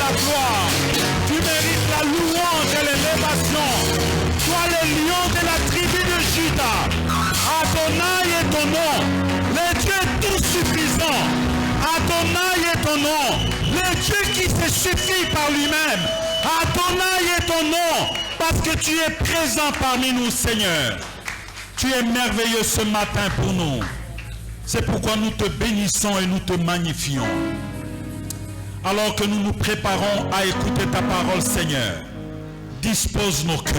la gloire. Tu mérites la louange et l'élévation. Toi le lion de la tribu de Juda. Adonai est ton nom. Le Dieu tout suffisant. Adonai est ton nom. Le Dieu qui se suffit par lui-même. Adonai est ton nom. Parce que tu es présent parmi nous, Seigneur. Tu es merveilleux ce matin pour nous. C'est pourquoi nous te bénissons et nous te magnifions. Alors que nous nous préparons à écouter ta parole, Seigneur, dispose nos cœurs.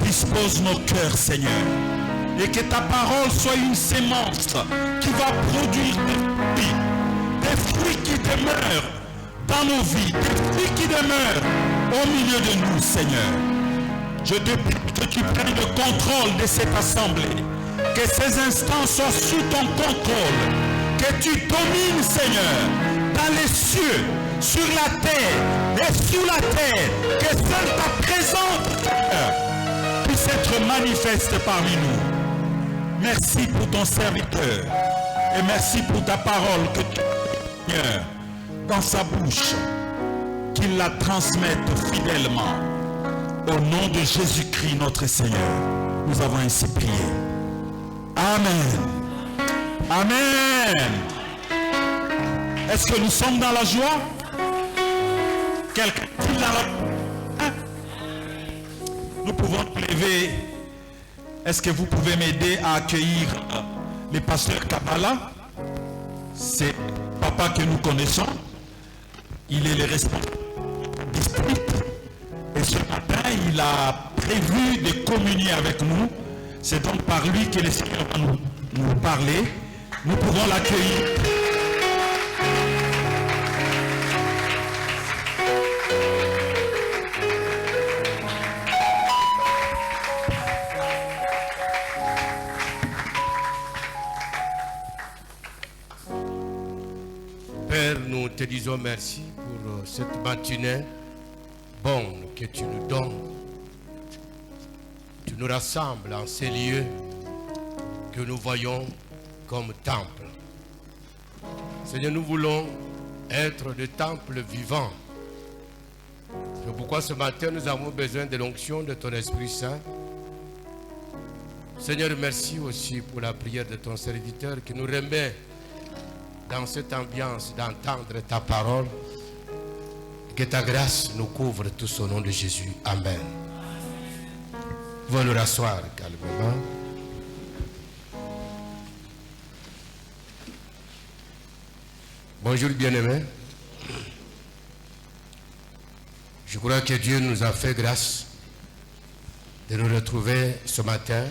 Dispose nos cœurs, Seigneur. Et que ta parole soit une sémence qui va produire des fruits qui demeurent dans nos vies, des fruits qui demeurent au milieu de nous, Seigneur. Je te prie que tu prennes le contrôle de cette assemblée, que ces instants soient sous ton contrôle, que tu domines, Seigneur, dans les cieux, sur la terre et sous la terre, que seule ta présence, Seigneur, puisse être manifeste parmi nous. Merci pour ton serviteur et merci pour ta parole que tu as, Seigneur, dans sa bouche, qu'il la transmette fidèlement. Au nom de Jésus-Christ, notre Seigneur, nous avons ainsi prié. Amen. Amen. Est-ce que nous sommes dans la joie? Quelqu'un est dans la... Nous pouvons nous lever. Est-ce que vous pouvez m'aider à accueillir le pasteur Kabbalah? C'est papa que nous connaissons. Il est le responsable du district. Et ce matin, il a prévu de communier avec nous. C'est donc par lui que le Seigneur va nous parler. Nous pouvons l'accueillir. Père, nous te disons merci pour cette matinée bonne que tu nous donnes. Tu nous rassembles en ces lieux que nous voyons comme temple. Seigneur, nous voulons être des temples vivants. C'est pourquoi ce matin nous avons besoin de l'onction de ton Esprit Saint. Seigneur, merci aussi pour la prière de ton serviteur qui nous remet dans cette ambiance d'entendre ta parole. Que ta grâce nous couvre tous au nom de Jésus. Amen. Vous nous rasseoir calmement. Bonjour bien-aimés. Je crois que Dieu nous a fait grâce de nous retrouver ce matin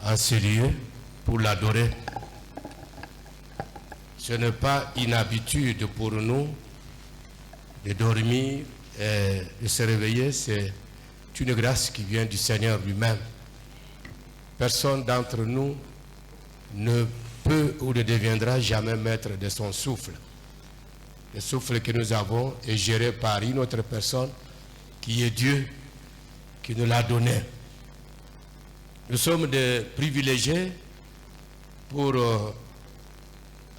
en ce lieu pour l'adorer. Ce n'est pas une habitude pour nous de dormir et de se réveiller, c'est une grâce qui vient du Seigneur lui-même. Personne d'entre nous ne peut ou ne deviendra jamais maître de son souffle. Le souffle que nous avons est géré par une autre personne qui est Dieu, qui nous l'a donné. Nous sommes des privilégiés pour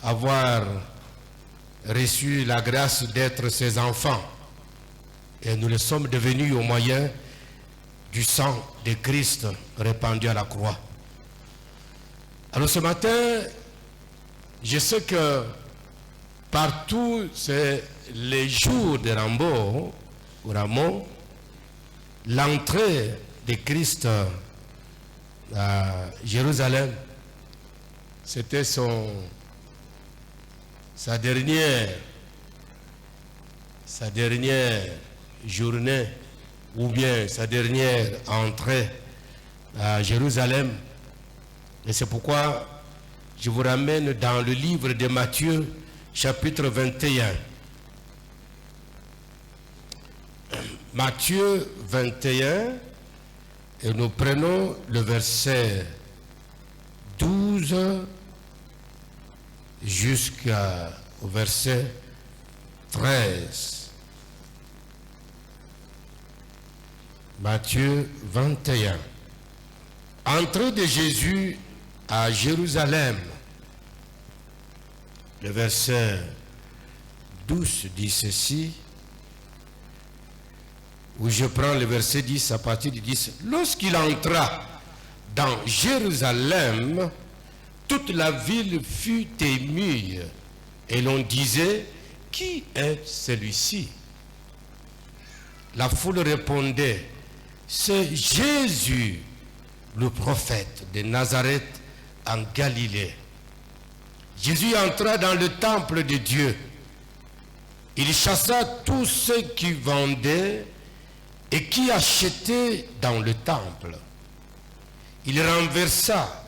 avoir reçu la grâce d'être ses enfants. Et nous le sommes devenus au moyen du sang de Christ répandu à la croix. Alors ce matin, je sais que partout, c'est les jours de Ramon, l'entrée de Christ à Jérusalem, c'était sa dernière journée ou bien sa dernière entrée à Jérusalem. Et c'est pourquoi je vous ramène dans le livre de Matthieu, chapitre 21. Matthieu 21, et nous prenons le verset 12 jusqu'au verset 13. Matthieu 21. Entrée de Jésus à Jérusalem. Le verset 12 dit ceci, où je prends le verset 10 à partir du 10. Lorsqu'il entra dans Jérusalem, toute la ville fut émue et l'on disait, qui est celui-ci? La foule répondait, c'est Jésus, le prophète de Nazareth en Galilée. Jésus entra dans le temple de Dieu. Il chassa tous ceux qui vendaient et qui achetaient dans le temple. Il renversa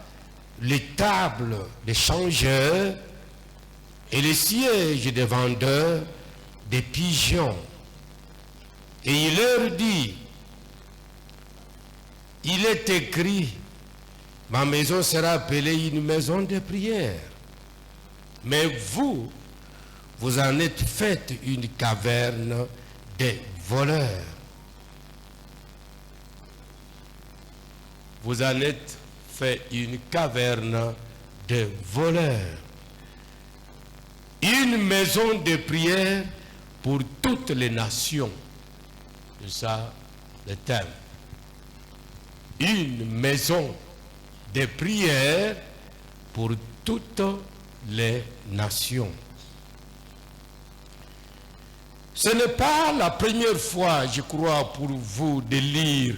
les tables des changeurs et les sièges des vendeurs des pigeons. Et il leur dit, il est écrit, ma maison sera appelée une maison de prière. Mais vous, vous en êtes fait une caverne des voleurs. Vous en êtes fait une caverne de voleurs. Une maison de prière pour toutes les nations. C'est ça le thème. Une maison de prière pour toutes les nations. Ce n'est pas la première fois, je crois, pour vous de lire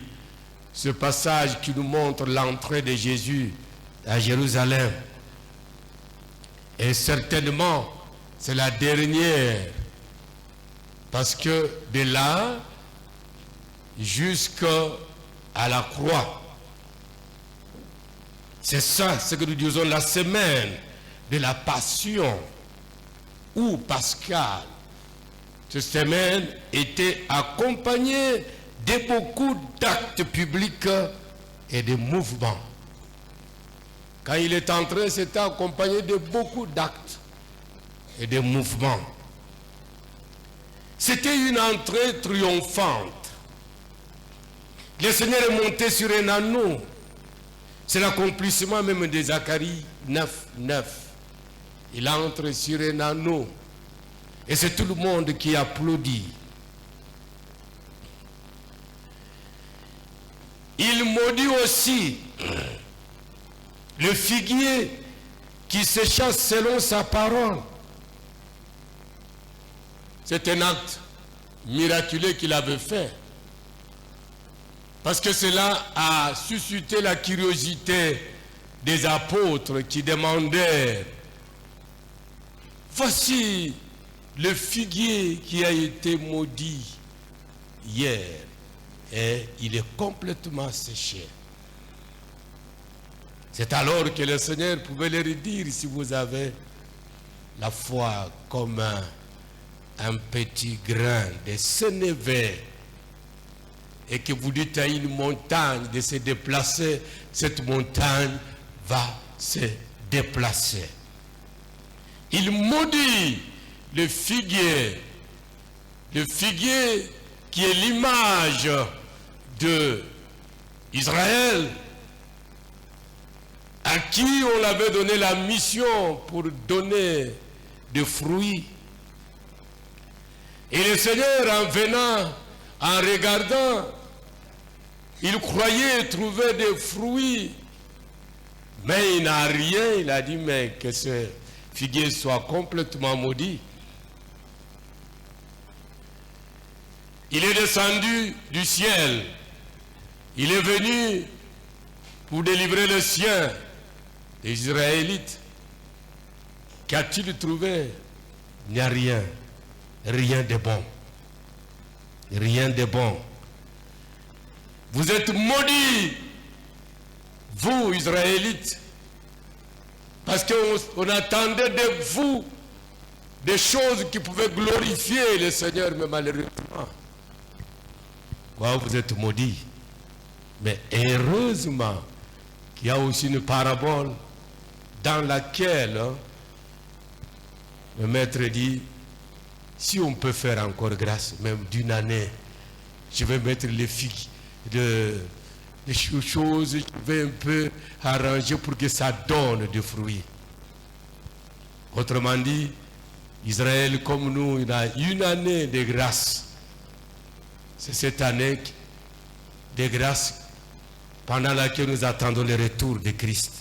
ce passage qui nous montre l'entrée de Jésus à Jérusalem. Et certainement, c'est la dernière. Parce que de là jusqu'à la croix, c'est ça, ce que nous disons la semaine de la Passion ou Pascal. Cette semaine était accompagnée de beaucoup d'actes publics et de mouvements. Quand il est entré, c'était accompagné de beaucoup d'actes et de mouvements. C'était une entrée triomphante. Le Seigneur est monté sur un anneau. C'est l'accomplissement même de Zacharie 9:9. Il entre sur un anneau. Et c'est tout le monde qui applaudit. Il maudit aussi le figuier qui sécha selon sa parole. C'est un acte miraculeux qu'il avait fait. Parce que cela a suscité la curiosité des apôtres qui demandaient, voici le figuier qui a été maudit hier et il est complètement séché. C'est alors que le Seigneur pouvait leur dire, si vous avez la foi comme un petit grain de sénévé et que vous dites à une montagne de se déplacer, cette montagne va se déplacer. Il maudit le figuier qui est l'image de Israël, à qui on avait donné la mission pour donner des fruits. Et le Seigneur, en venant, en regardant, il croyait trouver des fruits, mais il n'a rien. Il a dit, mais que ce figuier soit complètement maudit. Il est descendu du ciel. Il est venu pour délivrer le sien, les Israélites. Qu'a-t-il trouvé? Il n'y a rien. Rien de bon. Rien de bon. Vous êtes maudits, vous, Israélites, parce qu'on attendait de vous des choses qui pouvaient glorifier le Seigneur, mais malheureusement, quoi, vous êtes maudits. Mais heureusement qu'il y a aussi une parabole dans laquelle le maître dit, si on peut faire encore grâce, même d'une année, je vais mettre les figues, des choses, je vais un peu arranger pour que ça donne des fruits. Autrement dit, Israël, comme nous, il a une année de grâce. C'est cette année de grâce pendant laquelle nous attendons le retour de Christ.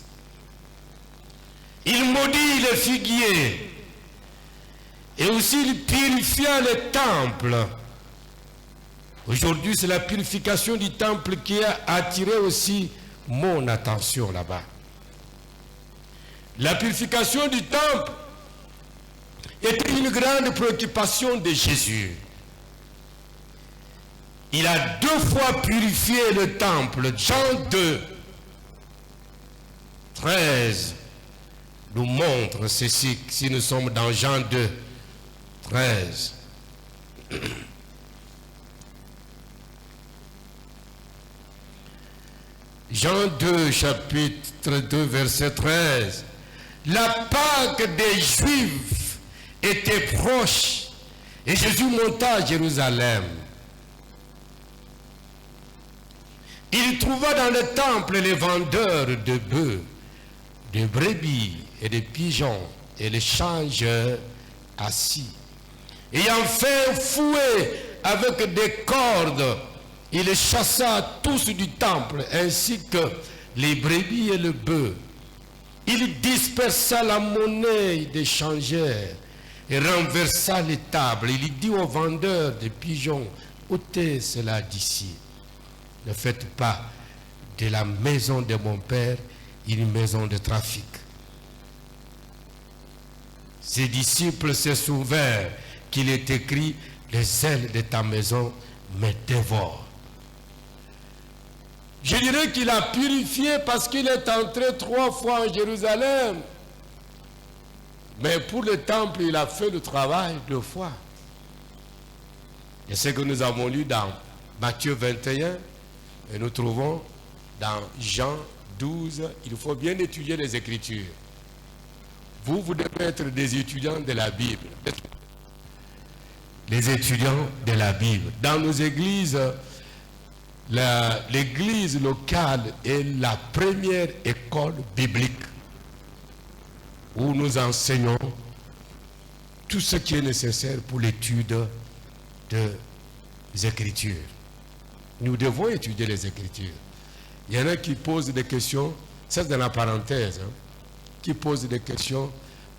Il maudit le figuier et aussi il purifia le temple. Aujourd'hui, c'est la purification du temple qui a attiré aussi mon attention là-bas. La purification du temple était une grande préoccupation de Jésus. Il a 2 fois purifié le temple. Jean 2, 13 nous montre ceci, si nous sommes dans Jean 2, 13. Jean 2, chapitre 2, verset 13. La Pâque des Juifs était proche et Jésus monta à Jérusalem. Il trouva dans le temple les vendeurs de bœufs, de brebis et de pigeons et les changeurs assis. Ayant fait fouet avec des cordes, il les chassa tous du temple, ainsi que les brebis et le bœuf. Il dispersa la monnaie des changeurs et renversa les tables. Il dit aux vendeurs de pigeons, ôtez cela d'ici. Ne faites pas de la maison de mon père une maison de trafic. Ses disciples se souvinrent qu'il est écrit, les ailes de ta maison me dévorent. Je dirais qu'il a purifié parce qu'il est entré 3 fois en Jérusalem. Mais pour le temple, il a fait le travail 2 fois. Et ce que nous avons lu dans Matthieu 21, et nous trouvons dans Jean 12, il faut bien étudier les Écritures. Vous devez être des étudiants de la Bible. Les étudiants de la Bible. Dans nos églises, l'église locale est la première école biblique où nous enseignons tout ce qui est nécessaire pour l'étude des Écritures. Nous devons étudier les Écritures. Il y en a qui posent des questions, ça c'est dans la parenthèse, qui posent des questions.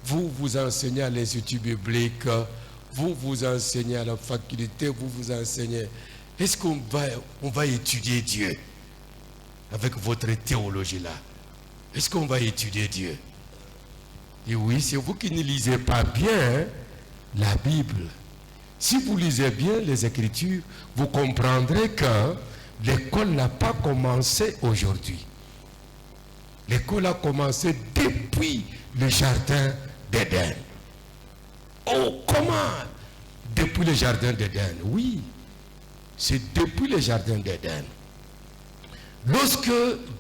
Vous enseignez à l'Institut biblique, vous enseignez à la faculté, vous enseignez. Est-ce qu'on va étudier Dieu avec votre théologie là? Est-ce qu'on va étudier Dieu? Et oui, c'est vous qui ne lisez pas bien la Bible. Si vous lisez bien les Écritures, vous comprendrez que l'école n'a pas commencé aujourd'hui. L'école a commencé depuis le jardin d'Éden. Oh, comment? Depuis le jardin d'Éden, oui. C'est depuis le jardin d'Éden. Lorsque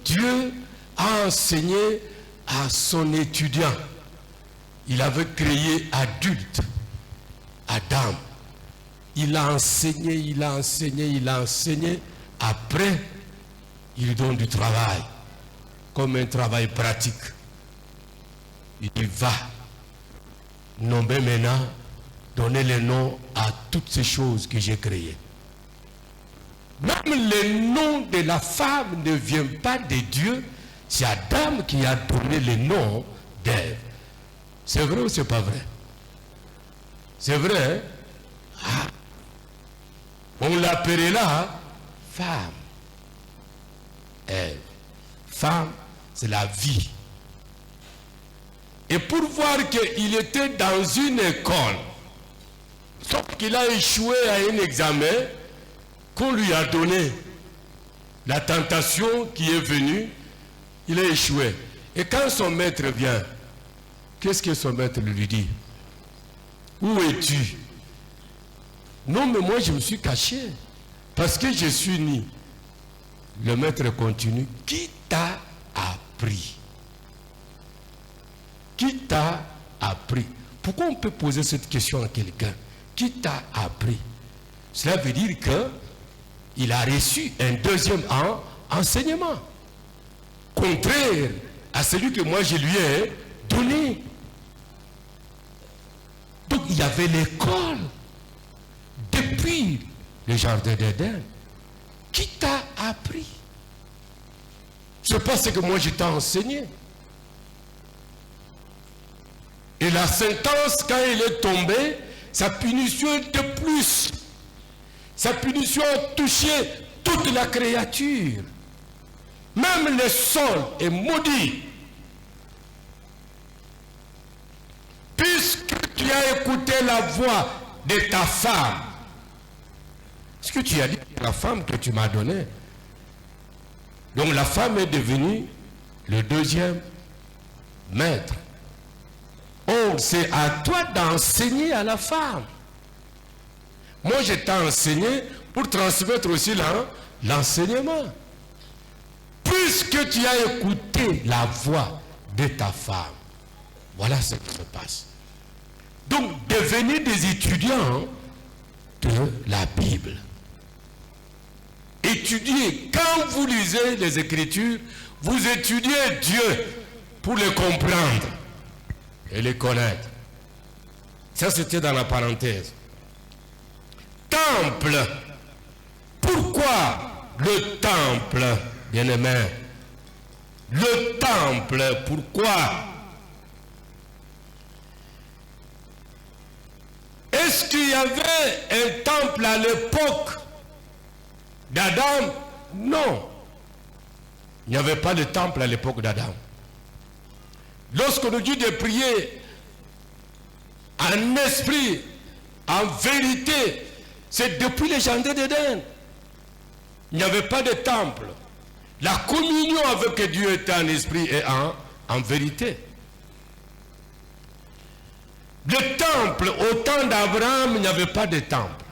Dieu a enseigné à son étudiant, il avait créé adulte, Adam. Il a enseigné, il a enseigné, il a enseigné. Après, il donne du travail, comme un travail pratique. Il va nommer maintenant, donner le nom à toutes ces choses que j'ai créées. Même le nom de la femme ne vient pas de Dieu, c'est Adam qui a donné le nom d'Ève. C'est vrai ou c'est pas vrai? C'est vrai, hein? Ah. On l'appelait là femme. Ève. Femme, c'est la vie. Et pour voir qu'il était dans une école, sauf qu'il a échoué à un examen qu'on lui a donné, la tentation qui est venue, il a échoué. Et quand son maître vient, qu'est-ce que son maître lui dit? Où es-tu? Non, mais moi je me suis caché parce que je suis né. Le maître continue. Qui t'a appris? Qui t'a appris? Pourquoi on peut poser cette question à quelqu'un? Qui t'a appris? Cela veut dire qu'il a reçu un deuxième enseignement, contraire à celui que moi je lui ai donné. Donc il y avait l'école depuis le jardin d'Éden. Qui t'a appris? C'est pas ce que moi je t'ai enseigné. Et la sentence, quand elle est tombée, sa punition de plus. Sa punition a touché toute la créature. Même le sol est maudit. Puisque tu as écouté la voix de ta femme, ce que tu as dit à la femme que tu m'as donnée. Donc la femme est devenue le deuxième maître. Or, c'est à toi d'enseigner à la femme. Moi, je t'ai enseigné pour transmettre aussi l'enseignement. Puisque tu as écouté la voix de ta femme, voilà ce qui se passe. Donc, devenez des étudiants de la Bible. Étudiez. Quand vous lisez les Écritures, vous étudiez Dieu pour le comprendre et le connaître. Ça, c'était dans la parenthèse. Temple. Pourquoi le temple, bien-aimé? Le temple, pourquoi? Est-ce qu'il y avait un temple à l'époque d'Adam? Non. Il n'y avait pas de temple à l'époque d'Adam. Lorsqu'on nous dit de prier en esprit, en vérité, c'est depuis le jardin d'Éden. Il n'y avait pas de temple. La communion avec Dieu était en esprit et en vérité. Le temple, au temps d'Abraham, il n'y avait pas de temple.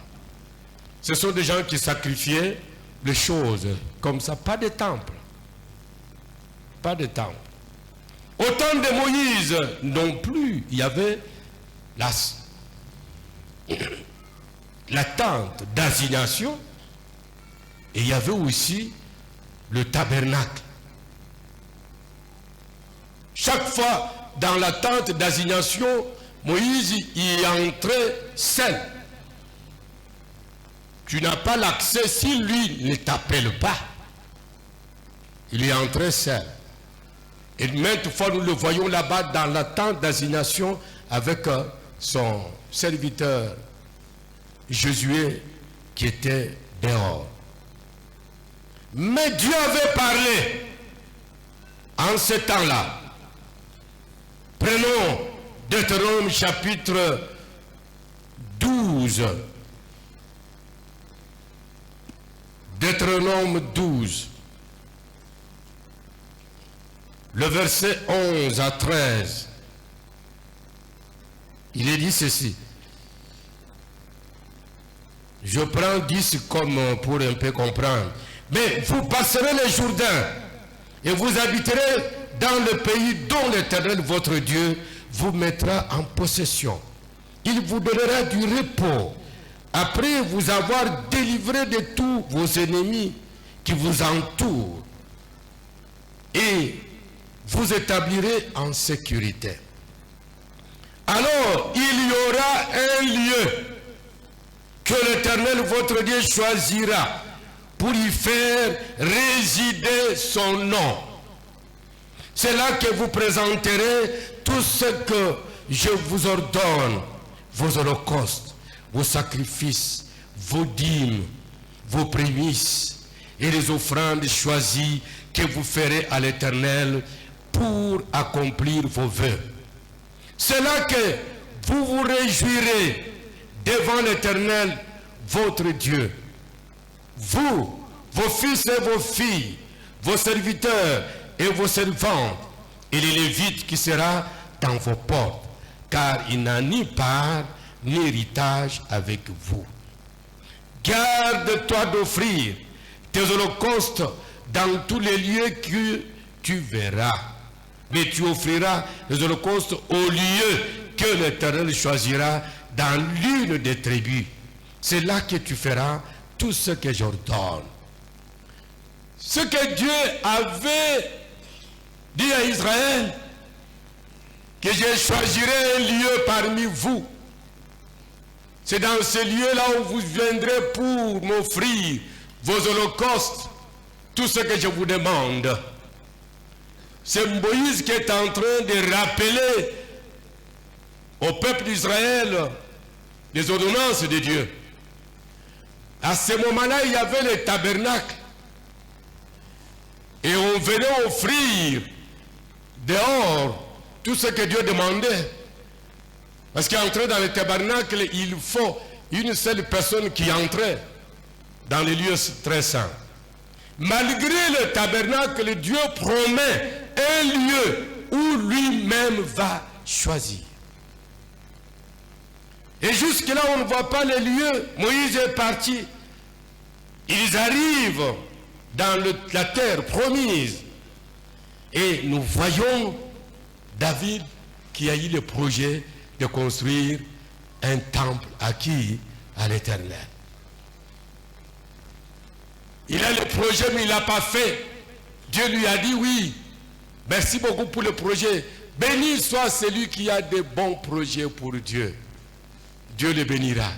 Ce sont des gens qui sacrifiaient des choses comme ça, pas de temple. Pas de temple. Au temps de Moïse, non plus, il y avait la tente d'assignation et il y avait aussi le tabernacle. Chaque fois, dans la tente d'assignation, Moïse y entrait seul. Tu n'as pas l'accès si lui ne t'appelle pas. Il y entrait seul. Et maintes fois, nous le voyons là-bas dans la tente d'assignation avec son serviteur Josué qui était dehors. Mais Dieu avait parlé en ce temps-là. Prenons Deutéronome chapitre 12. Deutéronome 12. Le verset 11 à 13. Il est dit ceci. Je prends 10 comme pour un peu comprendre. Mais vous passerez le Jourdain et vous habiterez dans le pays dont l'Éternel, votre Dieu, vous mettra en possession. Il vous donnera du repos après vous avoir délivré de tous vos ennemis qui vous entourent. Et vous établirez en sécurité. Alors, il y aura un lieu que l'Éternel, votre Dieu, choisira pour y faire résider son nom. C'est là que vous présenterez tout ce que je vous ordonne, vos holocaustes, vos sacrifices, vos dîmes, vos prémices et les offrandes choisies que vous ferez à l'Éternel pour accomplir vos vœux. C'est là que vous vous réjouirez devant l'Éternel, votre Dieu. Vous, vos fils et vos filles, vos serviteurs et vos servantes, et les Lévites qui sera dans vos portes, car il n'a ni part ni héritage avec vous. Garde-toi d'offrir tes holocaustes dans tous les lieux que tu verras. Mais tu offriras les holocaustes au lieu que l'Éternel choisira dans l'une des tribus. C'est là que tu feras tout ce que j'ordonne. Ce que Dieu avait dit à Israël, que je choisirai un lieu parmi vous C'est dans ce lieu-là où vous viendrez pour m'offrir vos holocaustes, tout ce que je vous demande. C'est Moïse qui est en train de rappeler au peuple d'Israël les ordonnances de Dieu. À ce moment-là, il y avait le tabernacle. Et on venait offrir dehors tout ce que Dieu demandait. Parce qu'entrer dans le tabernacle, il faut une seule personne qui entrait dans les lieux très saints. Malgré le tabernacle, Dieu promet un lieu où lui-même va choisir. Et jusque-là, on ne voit pas les lieux. Moïse est parti. Ils arrivent dans la terre promise. Et nous voyons David qui a eu le projet de construire un temple acquis à l'Éternel. Il a le projet, mais il ne l'a pas fait. Dieu lui a dit oui. Merci beaucoup pour le projet. Béni soit celui qui a de bons projets pour Dieu. Dieu le bénira.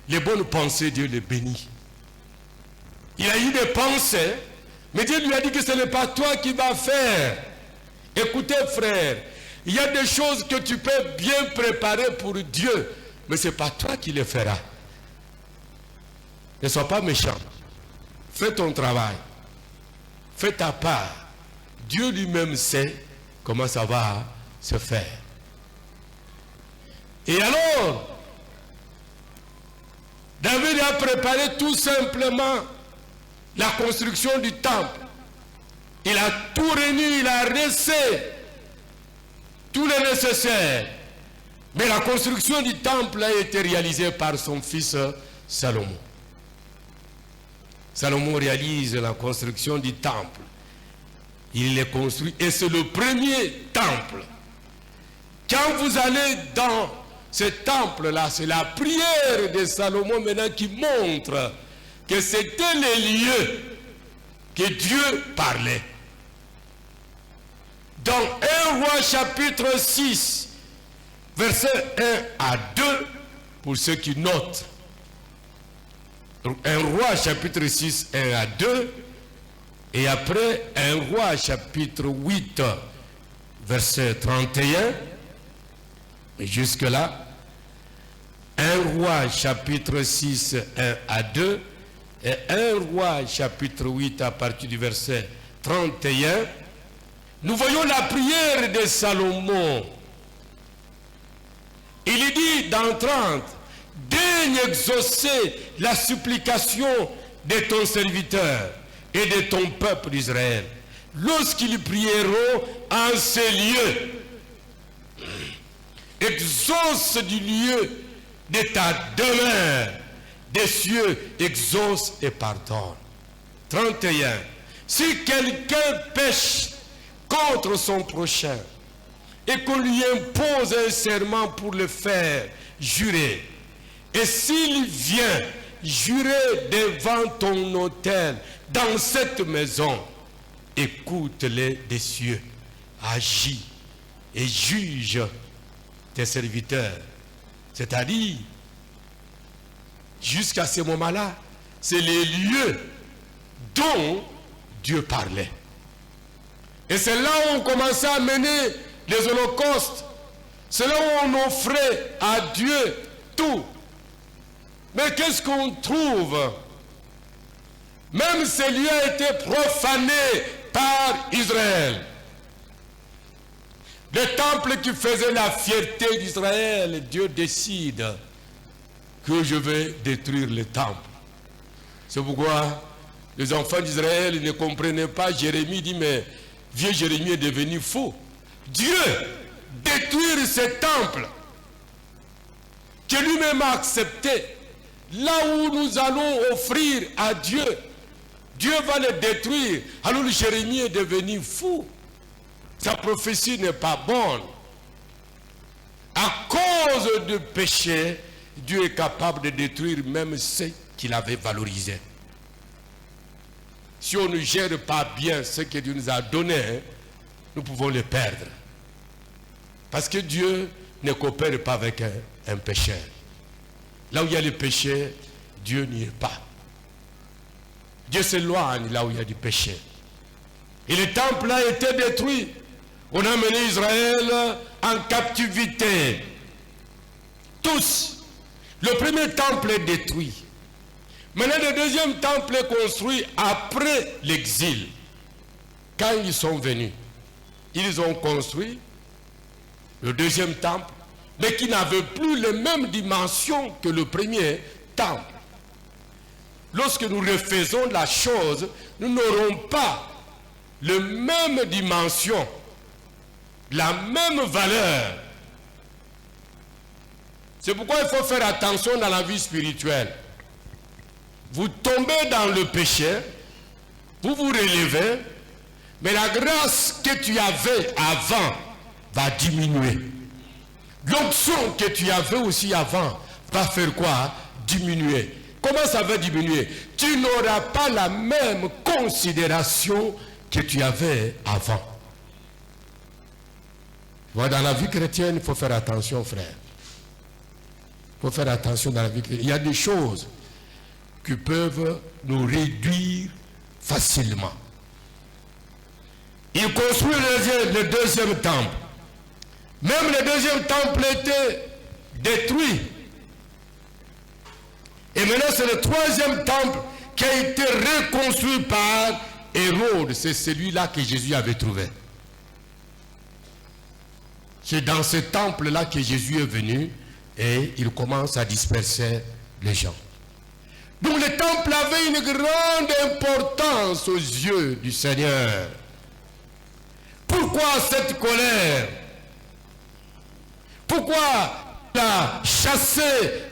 Les bonnes pensées, Dieu les bénit. Il a eu des pensées, mais Dieu lui a dit que ce n'est pas toi qui vas faire. Écoutez, frère, il y a des choses que tu peux bien préparer pour Dieu, mais ce n'est pas toi qui les feras. Ne sois pas méchant. Fais ton travail. Fais ta part. Dieu lui-même sait comment ça va se faire. Et alors, David a préparé tout simplement la construction du temple. Il a tout réuni, il a resté tout le nécessaire. Mais la construction du temple a été réalisée par son fils Salomon. Salomon réalise la construction du temple. Il est construit et c'est le premier temple. Quand vous allez dans ce temple-là, c'est la prière de Salomon maintenant qui montre que c'était les lieux que Dieu parlait. Dans 1 Roi chapitre 6, versets 1 à 2, pour ceux qui notent. 1 Roi chapitre 6, 1 à 2, et après 1 Roi chapitre 8, verset 31, et jusque-là, 1 Roi chapitre 6, 1 à 2, et 1 Roi chapitre 8 à partir du verset 31, nous voyons la prière de Salomon. Il dit dans 30, daigne exaucer la supplication de ton serviteur et de ton peuple d'Israël, lorsqu'ils prieront en ces lieux. Exauce du lieu de ta demeure des cieux, exauce et pardonne. 31. Si quelqu'un pêche contre son prochain et qu'on lui impose un serment pour le faire jurer, et s'il vient jurer devant ton autel dans cette maison, écoute-les des cieux, agis et juge tes serviteurs. C'est-à-dire, jusqu'à ce moment-là, c'est les lieux dont Dieu parlait. Et c'est là où on commençait à mener les holocaustes. C'est là où on offrait à Dieu tout. Mais qu'est-ce qu'on trouve? Même ces lieux ont été profanés par Israël. Le temple qui faisait la fierté d'Israël, Dieu décide que je vais détruire le temple. C'est pourquoi les enfants d'Israël ne comprenaient pas. Jérémie dit, mais vieux Jérémie est devenu fou. Dieu détruire ce temple que lui-même a accepté. Là où nous allons offrir à Dieu, Dieu va le détruire. Alors Jérémie est devenu fou. Sa prophétie n'est pas bonne. À cause du péché, Dieu est capable de détruire même ce qu'il avait valorisé. Si on ne gère pas bien ce que Dieu nous a donné, nous pouvons le perdre. Parce que Dieu ne coopère pas avec un pécheur. Là où il y a le péché, Dieu n'y est pas. Dieu s'éloigne là où il y a du péché. Et le temple a été détruit. On a mené Israël en captivité. Tous. Le premier temple est détruit. Maintenant, le deuxième temple est construit après l'exil. Quand ils sont venus, ils ont construit le deuxième temple, mais qui n'avait plus les mêmes dimensions que le premier temple. Lorsque nous refaisons la chose, nous n'aurons pas la même dimension, la même valeur. C'est pourquoi il faut faire attention dans la vie spirituelle. Vous tombez dans le péché, vous vous relevez, mais la grâce que tu avais avant va diminuer. L'onction que tu avais aussi avant va faire quoi? Diminuer. Comment ça va diminuer? Tu n'auras pas la même considération que tu avais avant. Dans la vie chrétienne, il faut faire attention, frère. Il faut faire attention dans la vie chrétienne. Il y a des choses qui peuvent nous réduire facilement. Il construit le deuxième temple. Même le deuxième temple était détruit. Et maintenant, c'est le troisième temple qui a été reconstruit par Hérode. C'est celui-là que Jésus avait trouvé. C'est dans ce temple-là que Jésus est venu et il commence à disperser les gens. Donc le temple avait une grande importance aux yeux du Seigneur. Pourquoi cette colère? Pourquoi il a chassé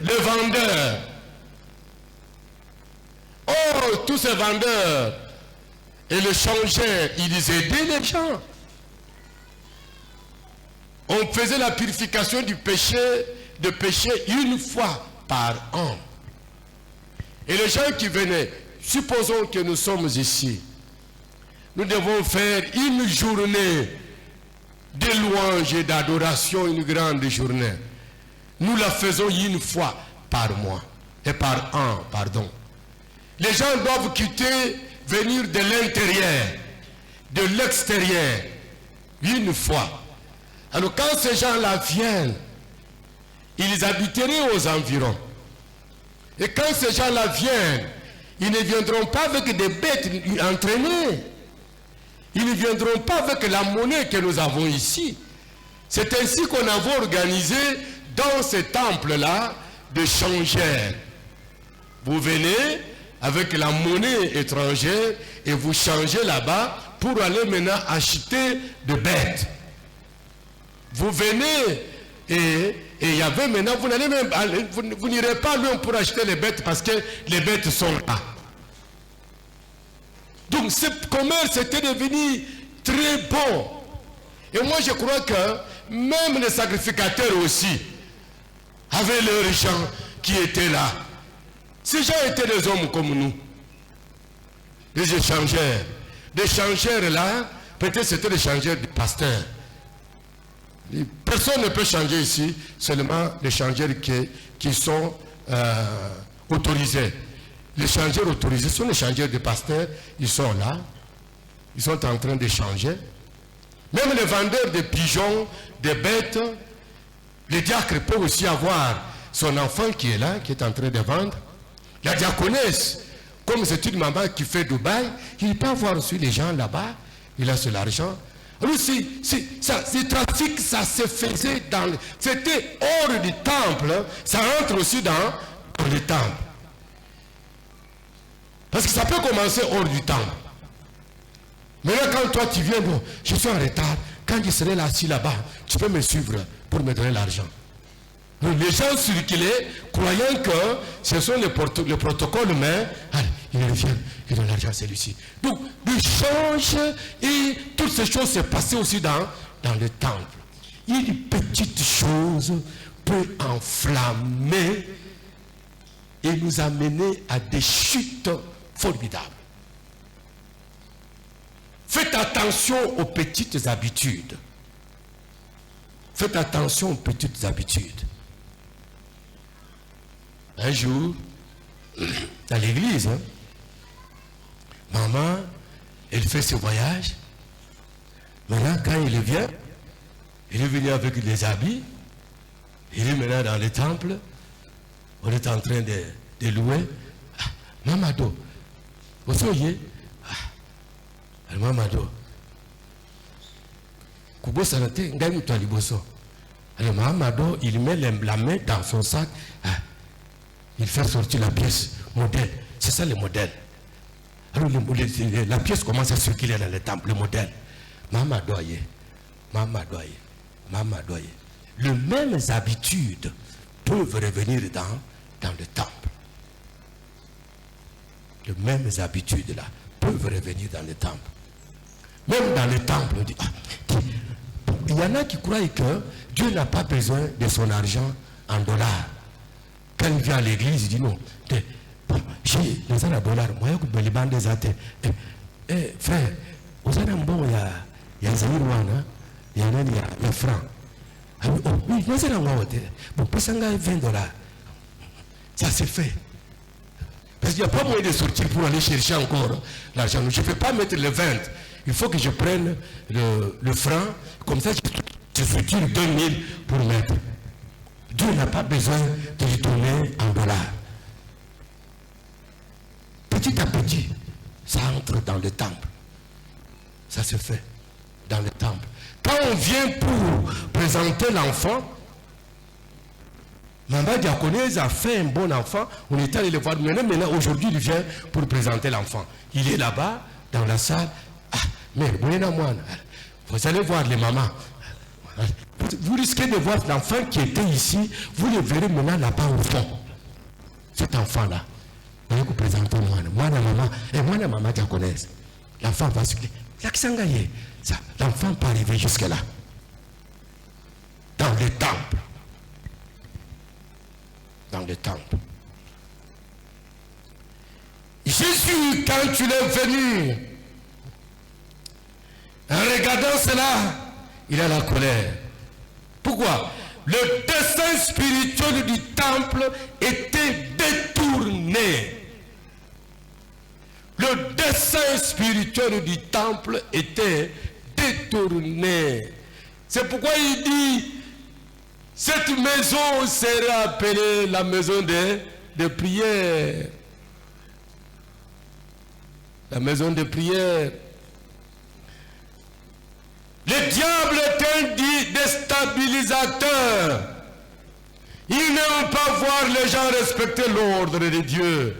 le vendeur? Oh, tous ces vendeurs et le changeurs, ils aidaient les gens. On faisait la purification du péché, de péché une fois par an. Et les gens qui venaient, supposons que nous sommes ici, nous devons faire une journée de louange et d'adoration, une grande journée. Nous la faisons une fois par mois, et par an, pardon. Les gens doivent quitter, venir de l'intérieur, de l'extérieur, une fois. Alors quand ces gens-là viennent, ils habiteraient aux environs. Et quand ces gens-là viennent, ils ne viendront pas avec des bêtes entraînées. Ils ne viendront pas avec la monnaie que nous avons ici. C'est ainsi qu'on a organisé dans ce temple-là de changeurs. Vous venez avec la monnaie étrangère et vous changez là-bas pour aller maintenant acheter des bêtes. Vous venez et il y avait maintenant, vous n'allez même, vous n'irez pas loin pour acheter les bêtes parce que les bêtes sont là. Donc ce commerce était devenu très bon. Et moi je crois que même les sacrificateurs aussi avaient leurs gens qui étaient là. Ces gens étaient des hommes comme nous. Des échangeurs. Des changeurs là, peut-être c'était des changeurs de pasteurs. Personne ne peut changer ici, seulement les changeurs qui sont autorisés. Les changeurs autorisés sont les changeurs de pasteurs, ils sont là, ils sont en train de changer. Même les vendeurs de pigeons, de bêtes, le diacre peut aussi avoir son enfant qui est là, qui est en train de vendre. La diaconesse, comme c'est une maman qui fait Dubaï, il peut avoir aussi les gens là-bas, il a de l'argent. Alors ce trafic, ça se faisait dans... C'était hors du temple, ça entre aussi dans le temple. Parce que ça peut commencer hors du temple. Maintenant, quand toi tu viens, bon, je suis en retard, quand je serai là, assis là-bas, tu peux me suivre pour me donner l'argent. Les gens circulaient, croyant que ce sont les protocoles, mais allez, ils reviennent, ils donnent l'argent à celui-ci. Donc, l'échange et toutes ces choses se passaient aussi dans le temple. Une petite chose peut enflammer et nous amener à des chutes formidables. Faites attention aux petites habitudes. Faites attention aux petites habitudes. Un jour, dans l'église, hein, maman, elle fait ce voyage. Maintenant, quand il vient, il est venu avec des habits. Il est maintenant dans le temple. On est en train de louer. Ah, Mamado, vous soyez. Ah, Mamado. Kubo sanate, ngai mutu aliboso. Alors Mamado, il met la main dans son sac. Ah, il fait sortir la pièce modèle. C'est ça le modèle. Alors la pièce commence à circuler dans le temple, le modèle. Maman doye. Les mêmes habitudes peuvent revenir dans le temple. Les mêmes habitudes là peuvent revenir dans le temple. Même dans le temple, on dit, il y en a qui croient que Dieu n'a pas besoin de son argent en dollars. Quand il vient à l'église, il dit non. J'ai les dollars, moi, je vais me des athées. Frère, vous avez un bon, il y a Zaïrouana, il y a le franc. Oui, nous avons un bon, pour 20 dollars. Ça c'est fait. Parce qu'il n'y a pas moyen de sortir pour aller chercher encore l'argent. Je ne peux pas mettre le 20. Il faut que je prenne le franc. Comme ça, je soutiens 2000 pour mettre. Dieu n'a pas besoin de lui donner en dollars. Petit à petit, ça entre dans le temple. Ça se fait dans le temple. Quand on vient pour présenter l'enfant, Maman Diaconèse a fait un bon enfant. On est allé le voir. Maintenant, aujourd'hui, il vient pour présenter l'enfant. Il est là-bas, dans la salle. Ah, mais vous allez voir les mamans. Vous risquez de voir l'enfant qui était ici. Vous le verrez maintenant là-bas au fond. Cet enfant-là. Vous présentez moi, la maman Diaconèse. L'enfant va se dire, l'enfant peut arriver jusque-là. Dans le temple. Dans le temple. Jésus, quand tu es venu, en regardant cela, il a la colère. Pourquoi? Le dessein spirituel du temple était détourné. Le dessein spirituel du temple était détourné. C'est pourquoi il dit, cette maison sera appelée la maison de prière. La maison de prière. Le diable est un déstabilisateur. Il n'aime pas voir les gens respecter l'ordre de Dieu.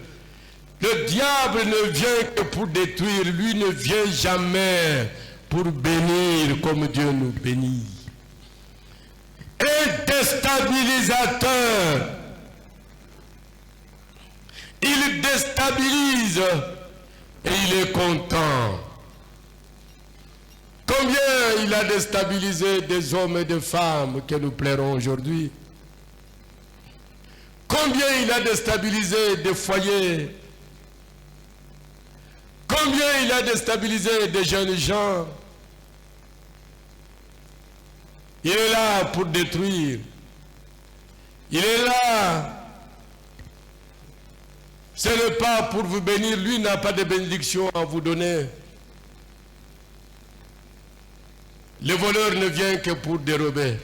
Le diable ne vient que pour détruire. Lui ne vient jamais pour bénir comme Dieu nous bénit. Un déstabilisateur. Il déstabilise et il est content. Combien il a déstabilisé des hommes et des femmes que nous plairons aujourd'hui? Combien il a déstabilisé des foyers? Combien il a déstabilisé des jeunes gens? Il est là pour détruire. Il est là. Ce n'est pas pour vous bénir. Lui n'a pas de bénédiction à vous donner. Le voleur ne vient que pour dérober.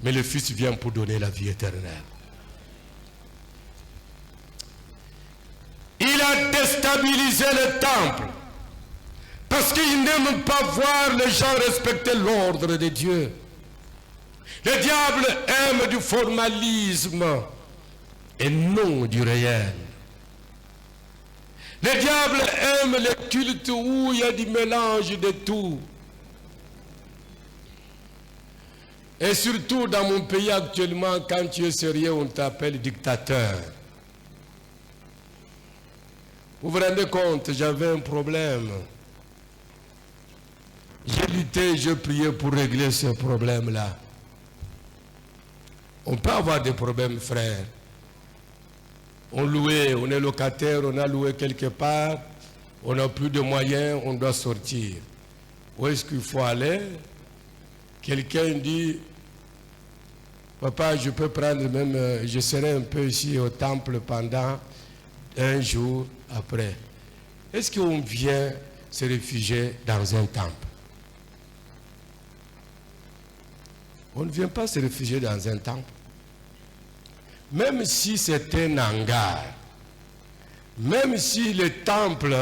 Mais le Fils vient pour donner la vie éternelle. Il a déstabilisé le temple. Parce qu'il n'aime pas voir les gens respecter l'ordre de Dieu. Le diable aime du formalisme et non du réel. Le diable aime les cultes où il y a du mélange de tout. Et surtout dans mon pays actuellement, quand tu es sérieux, on t'appelle dictateur. Vous vous rendez compte, j'avais un problème. J'ai lutté, j'ai prié pour régler ce problème-là. On peut avoir des problèmes, frère. On louait, on est locataire, on a loué quelque part, on n'a plus de moyens, on doit sortir. Où est-ce qu'il faut aller? Quelqu'un dit, Papa, je peux prendre même, je serai un peu ici au temple pendant un jour après. Est-ce qu'on vient se réfugier dans un temple? On ne vient pas se réfugier dans un temple. Même si c'est un hangar, même si le temple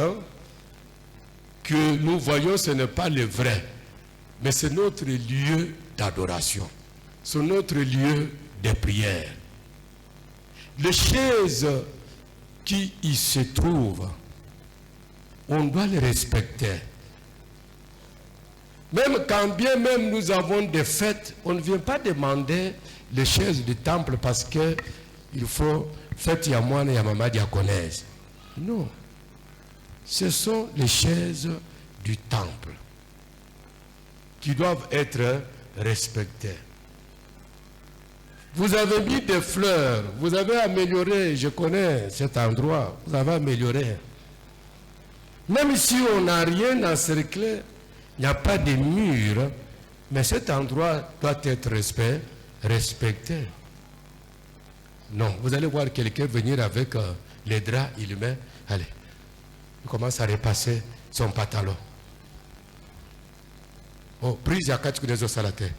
que nous voyons, ce n'est pas le vrai, mais c'est notre lieu d'adoration, c'est notre lieu de prière. Les chaises qui y se trouvent, on doit les respecter. Même quand bien même nous avons des fêtes, on ne vient pas demander les chaises du temple parce que il faut fête Yamoine et Yamama diaconèse. Non. Ce sont les chaises du temple qui doivent être respectées. Vous avez mis des fleurs, vous avez amélioré, je connais cet endroit, vous avez amélioré. Même si on n'a rien encerclé, il n'y a pas de mur, mais cet endroit doit être respecté. Non, vous allez voir quelqu'un venir avec les draps, il met, allez, il commence à repasser son pantalon. Oh, prise à 4 coups de la terre.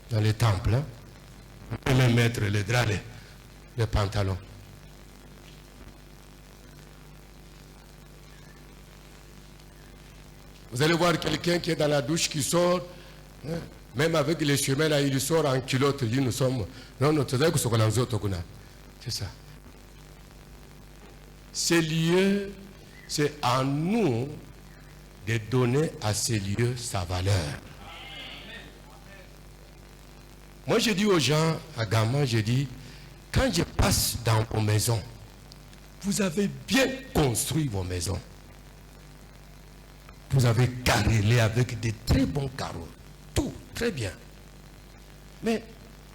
Dans les temples, hein, on peut même mettre les draps, les pantalons. Vous allez voir quelqu'un qui est dans la douche qui sort, hein, même avec les chemins là, il sort en culotte. Il dit nous sommes. Non, non, c'est ça. Ces lieux, c'est à nous de donner à ces lieux sa valeur. Moi, je dis aux gens, à Gama, je dis, quand je passe dans vos maisons, vous avez bien construit vos maisons. Vous avez carrelé avec des très bons carreaux. Tout, très bien. Mais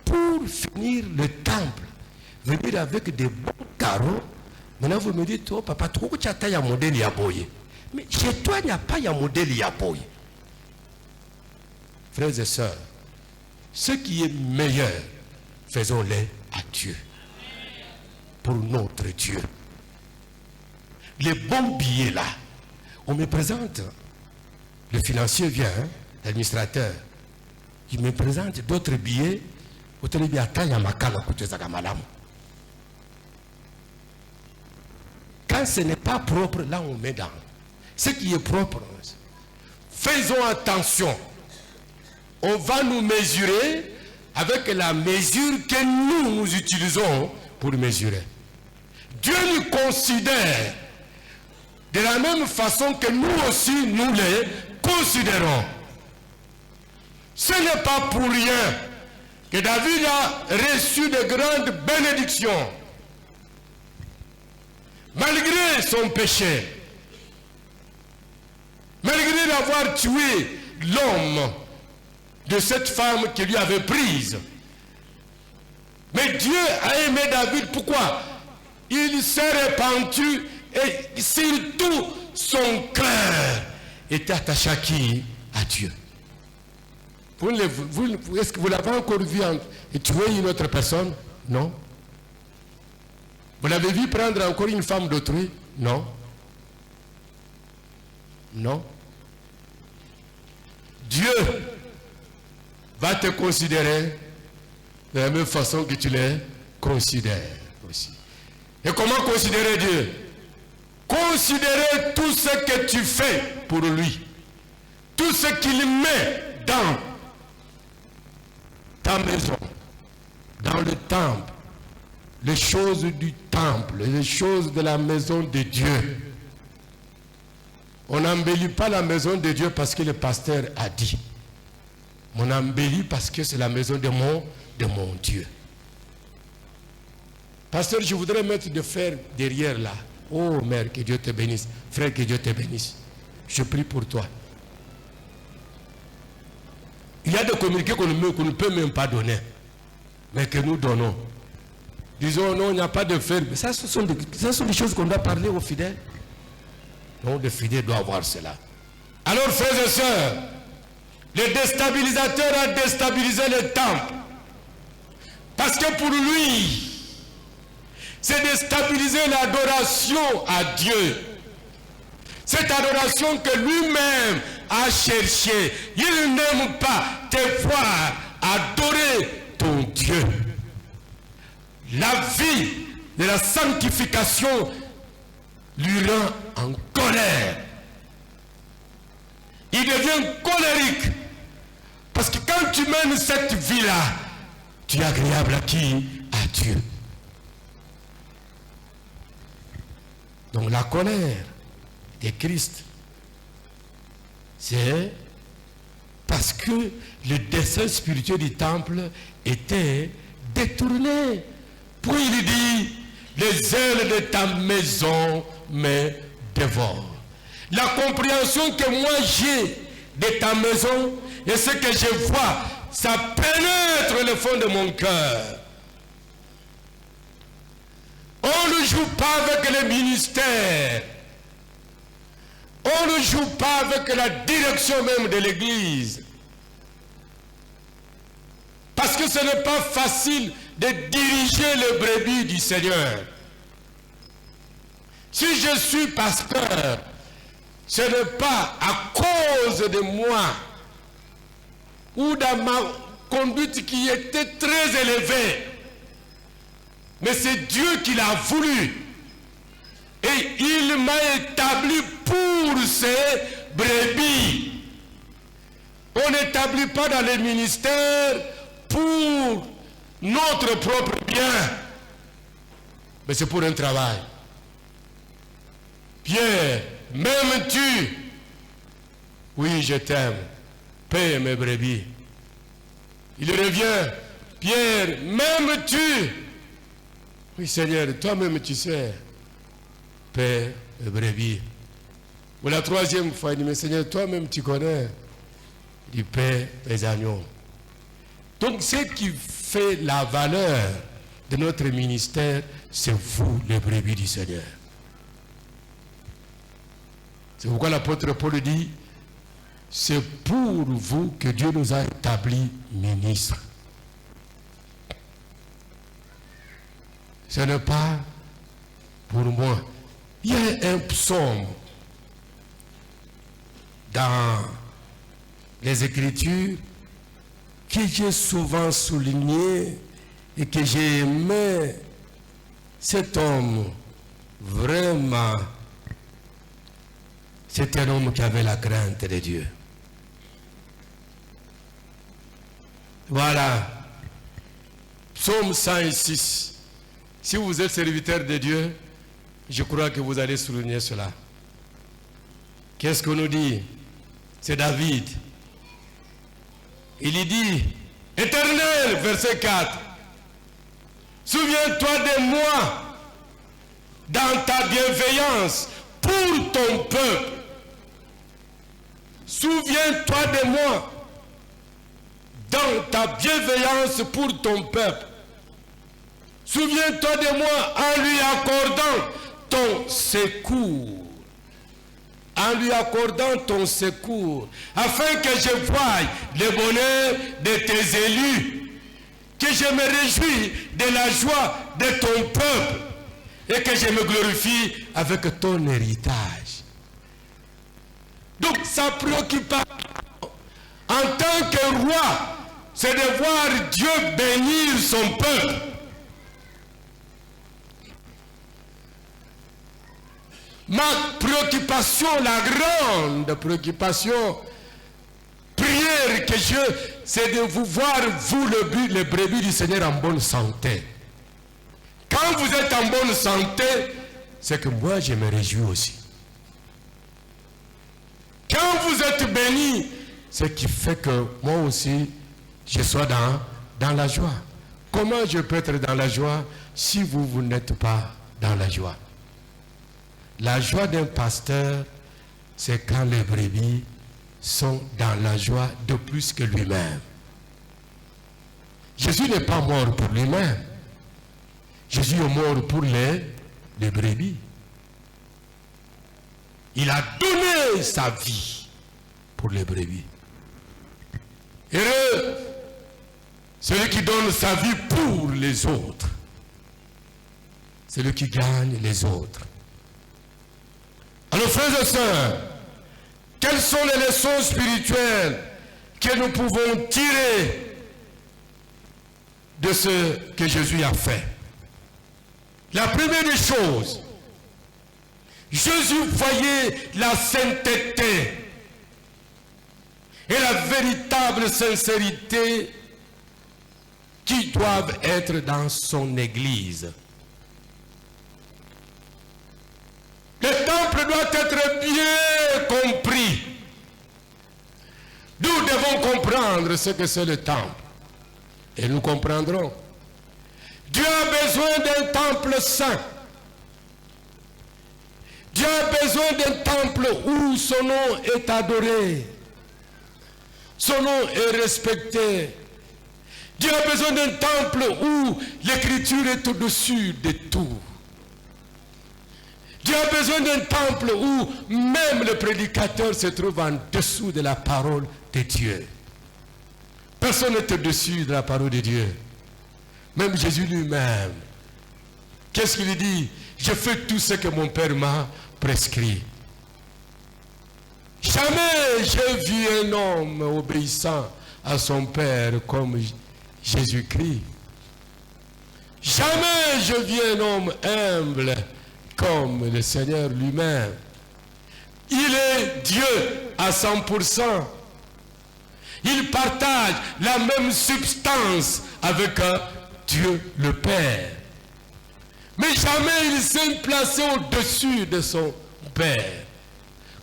pour finir le temple, venir avec des bons carreaux, maintenant vous me dites, oh papa, trop tu as un modèle yaboye. Mais chez toi, il n'y a pas un modèle yaboye. Frères et sœurs, ce qui est meilleur, faisons-le à Dieu. Pour notre Dieu. Les bons billets là, on me présente. Le financier vient, hein, l'administrateur, il me présente d'autres billets. Quand ce n'est pas propre, là on met dans. Ce qui est propre, faisons attention. On va nous mesurer avec la mesure que nous utilisons pour mesurer. Dieu nous considère de la même façon que nous aussi nous les considérons. Ce n'est pas pour rien que David a reçu de grandes bénédictions. Malgré son péché, malgré d'avoir tué l'homme de cette femme qui lui avait prise. Mais Dieu a aimé David, pourquoi? Il s'est répandu et surtout son cœur était attaché à qui? À Dieu. Est-ce que vous l'avez encore vu et tuer une autre personne? Non. Vous l'avez vu prendre encore une femme d'autrui? Non. Non. Dieu va te considérer de la même façon que tu les considères aussi. Et comment considérer Dieu? Considérer tout ce que tu fais pour lui. Tout ce qu'il met dans ta maison, dans le temple, les choses du temple, les choses de la maison de Dieu. On n'embellit pas la maison de Dieu parce que le pasteur a dit. On embellit parce que c'est la maison de mon Dieu. Pasteur, je voudrais mettre de fer derrière là. Oh mère, que Dieu te bénisse. Frère, que Dieu te bénisse. Je prie pour toi. Il y a des communiqués qu'on ne peut même pas donner, mais que nous donnons. Disons, non, il n'y a pas de fer. Mais ça, ce sont des choses qu'on doit parler aux fidèles. Non, le fidèle doit avoir cela. Alors, frères et sœurs, le déstabilisateur a déstabilisé le temple. Parce que pour lui, c'est déstabiliser l'adoration à Dieu. Cette adoration que lui-même a cherchée. Il n'aime pas te voir adorer ton Dieu. La vie de la sanctification lui rend en colère. Il devient colérique. Parce que quand tu mènes cette vie-là, tu es agréable à qui? À Dieu. Donc la colère de Christ, c'est parce que le dessein spirituel du temple était détourné. Puis il dit, les ailes de ta maison me dévorent. La compréhension que moi j'ai de ta maison et ce que je vois, ça pénètre le fond de mon cœur. On ne joue pas avec le ministère. On ne joue pas avec la direction même de l'église. Parce que ce n'est pas facile de diriger les brebis du Seigneur. Si je suis pasteur, ce n'est pas à cause de moi ou dans ma conduite qui était très élevée. Mais c'est Dieu qui l'a voulu. Et il m'a établi pour ces brebis. On n'établit pas dans les ministères pour notre propre bien. Mais c'est pour un travail. Pierre, m'aimes-tu? Oui, je t'aime. Paie mes brebis. Il revient. Pierre, m'aimes-tu? Oui, Seigneur, toi-même tu sais. Paie mes brebis. Pour la troisième fois, il dit, mais Seigneur, toi-même tu connais. Il dit, paie mes agneaux. Donc, ce qui fait la valeur de notre ministère, c'est vous, les brebis du Seigneur. C'est pourquoi l'apôtre Paul dit, c'est pour vous que Dieu nous a établis ministres. Ce n'est pas pour moi. Il y a un psaume dans les Écritures que j'ai souvent souligné et que j'ai aimé. Cet homme, vraiment, c'est un homme qui avait la crainte de Dieu. Voilà. Psaume 106. Si vous êtes serviteur de Dieu, je crois que vous allez souligner cela. Qu'est-ce qu'on nous dit? C'est David. Il y dit, Éternel, verset 4, souviens-toi de moi dans ta bienveillance pour ton peuple. Souviens-toi de moi dans ta bienveillance pour ton peuple. Souviens-toi de moi en lui accordant ton secours. En lui accordant ton secours, afin que je voie le bonheur de tes élus, que je me réjouis de la joie de ton peuple et que je me glorifie avec ton héritage. Donc sa préoccupation en tant que roi, c'est de voir Dieu bénir son peuple. Ma préoccupation, la grande préoccupation, prière que je, c'est de vous voir, vous, les brebis du Seigneur, en bonne santé. Quand vous êtes en bonne santé, c'est que moi, je me réjouis aussi. Quand vous êtes bénis, ce qui fait que moi aussi, je sois dans la joie. Comment je peux être dans la joie si vous n'êtes pas dans la joie? La joie d'un pasteur, c'est quand les brebis sont dans la joie de plus que lui-même. Jésus n'est pas mort pour lui-même. Jésus est mort pour les brebis. Il a donné sa vie pour les brebis. Heureux celui qui donne sa vie pour les autres. Celui qui gagne les autres. Alors frères et sœurs, quelles sont les leçons spirituelles que nous pouvons tirer de ce que Jésus a fait? La première des choses, Jésus voyait la sainteté et la véritable sincérité qui doivent être dans son Église. Le temple doit être bien compris. Nous devons comprendre ce que c'est le temple. Et nous comprendrons. Dieu a besoin d'un temple saint. Dieu a besoin d'un temple où son nom est adoré. Son nom est respecté. Dieu a besoin d'un temple où l'écriture est au-dessus de tout. Dieu a besoin d'un temple où même le prédicateur se trouve en dessous de la parole de Dieu. Personne n'est au-dessus de la parole de Dieu. Même Jésus lui-même. Qu'est-ce qu'il dit? Je fais tout ce que mon Père m'a prescrit. Jamais j'ai vu un homme obéissant à son Père comme Jésus-Christ. Jamais je vis un homme humble comme le Seigneur lui-même. Il est Dieu à 100%. Il partage la même substance avec Dieu le Père. Mais jamais il s'est placé au-dessus de son Père.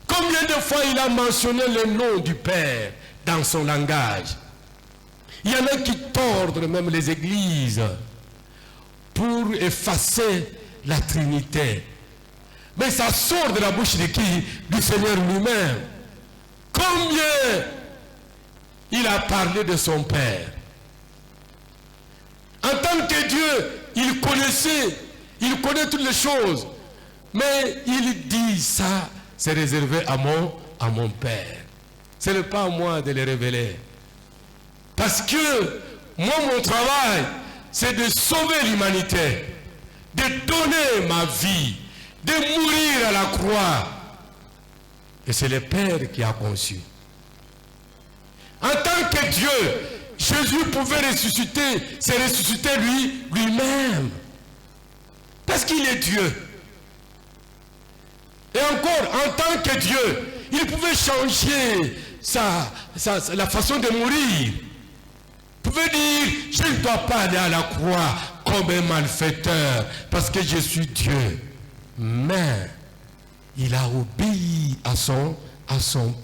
Combien de fois il a mentionné le nom du Père dans son langage? Il y en a qui tordent même les églises pour effacer la Trinité. Mais ça sort de la bouche de qui? Du Seigneur lui-même. Combien il a parlé de son Père. En tant que Dieu, il connaît toutes les choses. Mais il dit ça, c'est réservé à mon Père. Ce n'est pas à moi de les révéler. Parce que moi, mon travail, c'est de sauver l'humanité, de donner ma vie, de mourir à la croix. Et c'est le Père qui a conçu. En tant que Dieu, Jésus pouvait se ressusciter lui-même. Parce qu'il est Dieu. Et encore, en tant que Dieu, il pouvait changer la façon de mourir. Il pouvait dire, je ne dois pas aller à la croix comme un malfaiteur, parce que je suis Dieu. Mais il a obéi à son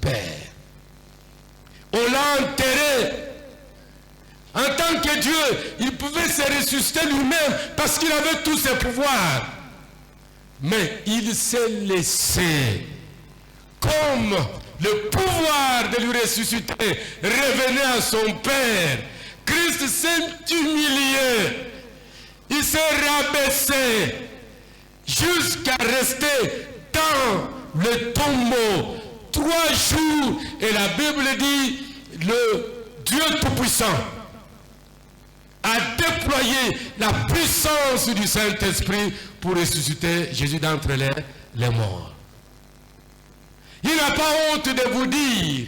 Père. On l'a enterré. En tant que Dieu, il pouvait se ressusciter lui-même parce qu'il avait tous ses pouvoirs. Mais il s'est laissé, comme le pouvoir de lui ressusciter revenait à son Père. Christ s'est humilié, il s'est rabaissé jusqu'à rester dans le tombeau 3 jours. Et la Bible dit, le Dieu Tout-Puissant a déployé la puissance du Saint-Esprit pour ressusciter Jésus d'entre les morts. Il n'a pas honte de vous dire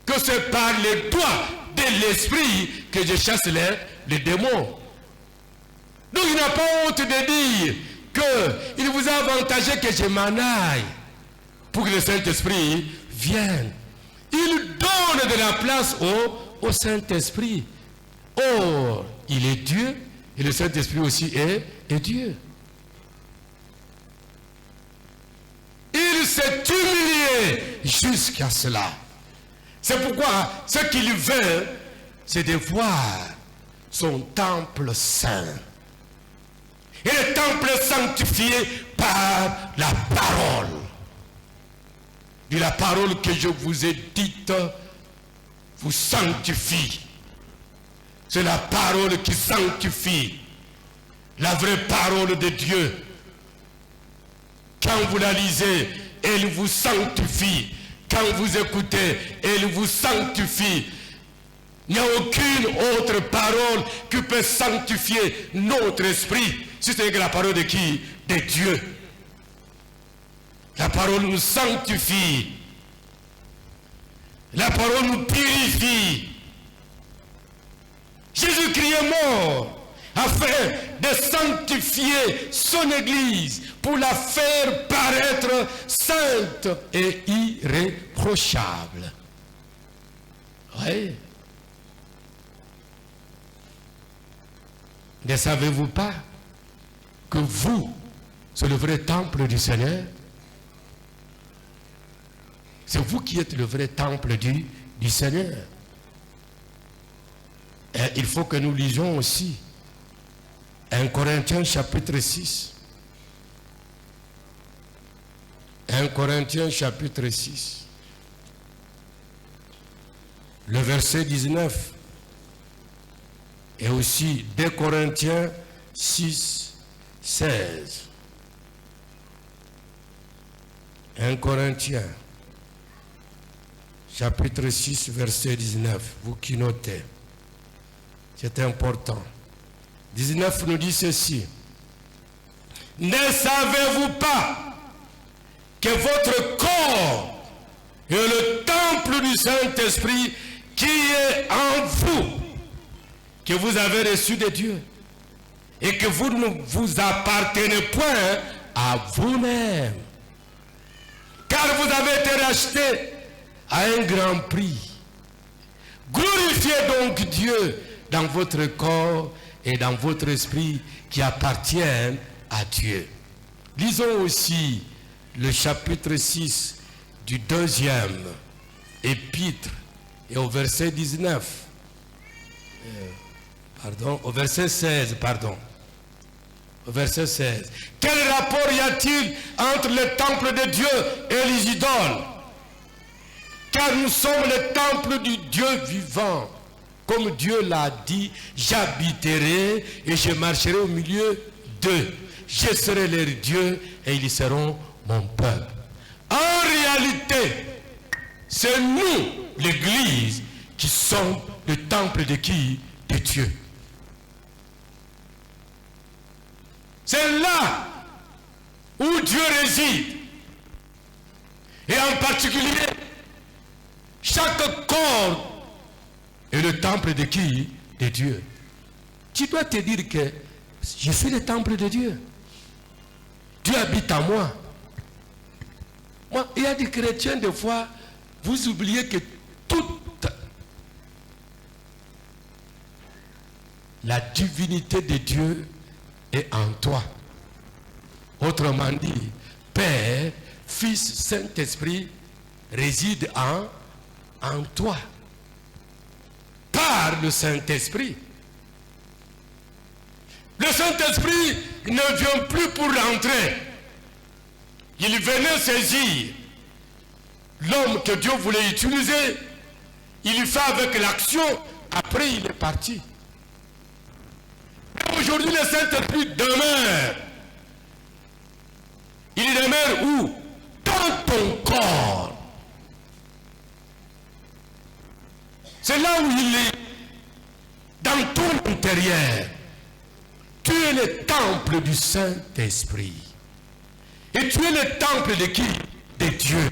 que c'est par les doigts de l'Esprit que je chasse les démons. Donc il n'a pas honte de dire qu'il vous a avantagé que je m'en aille pour que le Saint-Esprit vienne. Il donne de la place au Saint-Esprit. Or, il est Dieu et le Saint-Esprit aussi est Dieu. Il s'est humilié jusqu'à cela. C'est pourquoi ce qu'il veut, c'est de voir son temple saint. Et le temple sanctifié par la parole. Et la parole que je vous ai dite vous sanctifie. C'est la parole qui sanctifie. La vraie parole de Dieu. Quand vous la lisez, elle vous sanctifie. Quand vous écoutez, elle vous sanctifie. Il n'y a aucune autre parole qui peut sanctifier notre esprit. Si ce n'est que la parole de qui? De Dieu. La parole nous sanctifie. La parole nous purifie. Jésus-Christ est mort afin de sanctifier son Église pour la faire paraître sainte et irréprochable. Oui. Ne savez-vous pas que vous, c'est le vrai temple du Seigneur? C'est vous qui êtes le vrai temple du Seigneur. Et il faut que nous lisions aussi 1 Corinthiens chapitre 6. 1 Corinthiens chapitre 6. Le verset 19. Et aussi 2 Corinthiens 6, 16. 1 Corinthiens chapitre 6, verset 19. Vous qui notez. C'est important. 19 nous dit ceci. Ne savez-vous pas que votre corps est le temple du Saint-Esprit qui est en vous, que vous avez reçu de Dieu, et que vous ne vous appartenez point à vous-même, car vous avez été racheté à un grand prix. Glorifiez donc Dieu dans votre corps et dans votre esprit qui appartiennent à Dieu. Lisons aussi le chapitre 6 du 2e épître et au verset 19. Au verset 16, Au verset 16. Quel rapport y a-t-il entre le temple de Dieu et les idoles? Car nous sommes le temple du Dieu vivant. Comme Dieu l'a dit, j'habiterai et je marcherai au milieu d'eux. Je serai leur Dieu et ils seront mon peuple. En réalité, c'est nous, l'Église, qui sommes le temple de qui? De Dieu. C'est là où Dieu réside. Et en particulier, chaque corps est le temple de qui? De Dieu. Tu dois te dire que je suis le temple de Dieu. Dieu habite en moi. Moi, il y a des chrétiens, des fois, vous oubliez que toute la divinité de Dieu est en toi. Autrement dit, Père, Fils, Saint-Esprit réside en toi. Par le Saint-Esprit. Le Saint-Esprit ne vient plus pour rentrer. Il venait saisir l'homme que Dieu voulait utiliser. Il le fait avec l'action. Après, il est parti. Aujourd'hui, le Saint-Esprit demeure. Il demeure où? Dans ton corps. C'est là où il est. Dans ton intérieur. Tu es le temple du Saint-Esprit. Et tu es le temple de qui? De Dieu.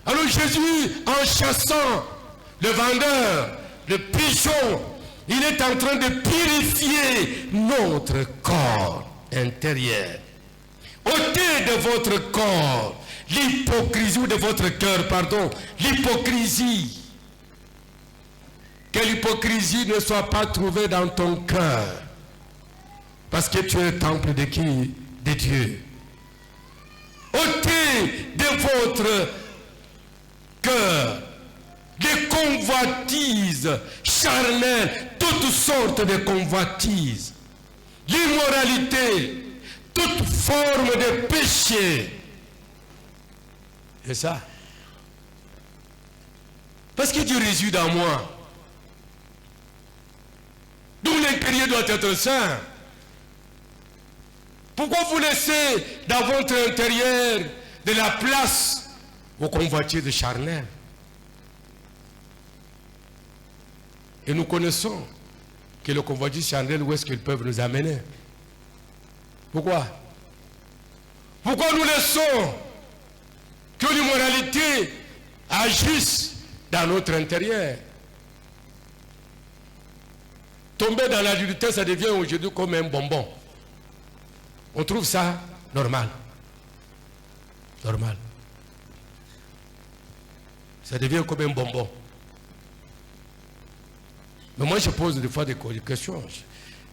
Alors Jésus, en chassant le vendeur, le pigeon, il est en train de purifier notre corps intérieur. Ôtez de votre corps l'hypocrisie, ou de votre cœur, pardon, l'hypocrisie. Que l'hypocrisie ne soit pas trouvée dans ton cœur. Parce que tu es le temple de qui? De Dieu. Ôtez de votre cœur des convoitises charnelles, toutes sortes de convoitises, l'immoralité, toute forme de péché. C'est ça. Parce que Dieu réside en moi. D'où l'intérieur doit être saint. Pourquoi vous laissez dans votre intérieur de la place aux convoitises charnelles? Et nous connaissons que le convoitise charnel, où est-ce qu'ils peuvent nous amener? Pourquoi? Pourquoi nous laissons que l'immoralité agisse dans notre intérieur? Tomber dans l'adultère, ça devient aujourd'hui comme un bonbon. On trouve ça normal. Normal. Ça devient comme un bonbon. Mais moi, je pose des fois des questions.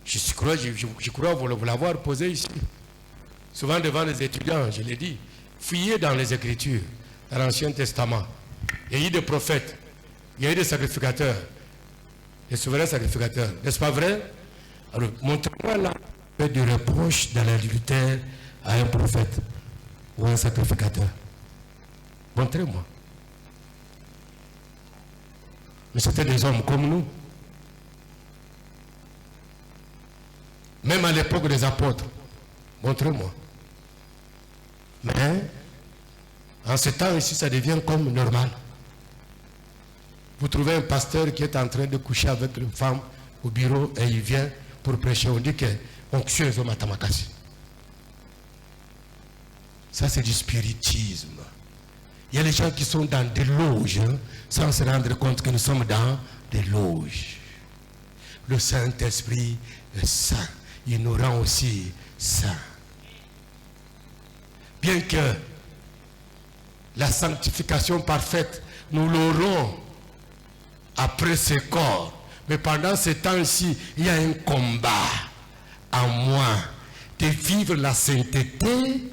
Je crois vous l'avoir posé ici. Souvent devant les étudiants, je l'ai dit. Fouillez dans les Écritures, dans l'Ancien Testament. Il y a eu des prophètes, il y a eu des sacrificateurs, des souverains sacrificateurs. N'est-ce pas vrai? Alors, montrez-moi là, fait du reproche dans l'adultère à un prophète ou un sacrificateur. Montrez-moi. Mais c'était des hommes comme nous. Même à l'époque des apôtres. Montrez-moi. Mais, en ce temps ici, ça devient comme normal. Vous trouvez un pasteur qui est en train de coucher avec une femme au bureau et il vient pour prêcher. On dit qu'on tue les hommes à Tamakasi. Ça, c'est du spiritisme. Il y a des gens qui sont dans des loges sans se rendre compte que nous sommes dans des loges. Le Saint-Esprit est saint. Il nous rend aussi saints. Bien que la sanctification parfaite, nous l'aurons après ce corps. Mais pendant ce temps-ci, il y a un combat en moi de vivre la sainteté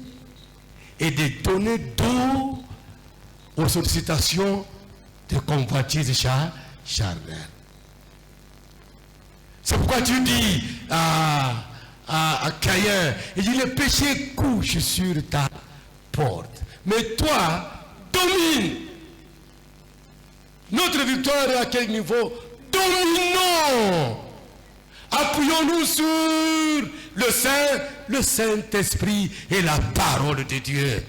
et de donner dos aux sollicitations de convoitise charnelle. C'est pourquoi tu dis à Caïn, il dit le péché couche sur ta porte. Mais toi, domine. Notre victoire est à quel niveau? Dominons. Appuyons-nous sur le Saint-Esprit et la parole de Dieu.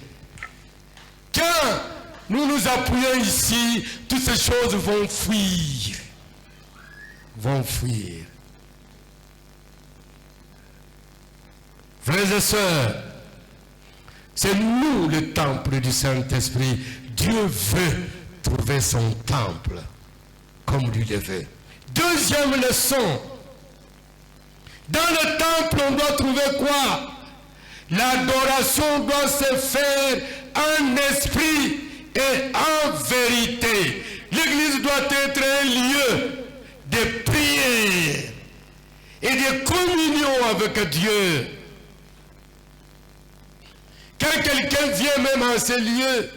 Quand nous nous appuyons ici, toutes ces choses vont fuir. Vont fuir. Frères et sœurs, c'est nous le temple du Saint-Esprit. Dieu veut trouver son temple comme lui le veut. Deuxième leçon. Dans le temple, on doit trouver quoi? L'adoration doit se faire en esprit et en vérité. L'église doit être un lieu de prière et de communion avec Dieu. Quand quelqu'un vient même en ce lieu,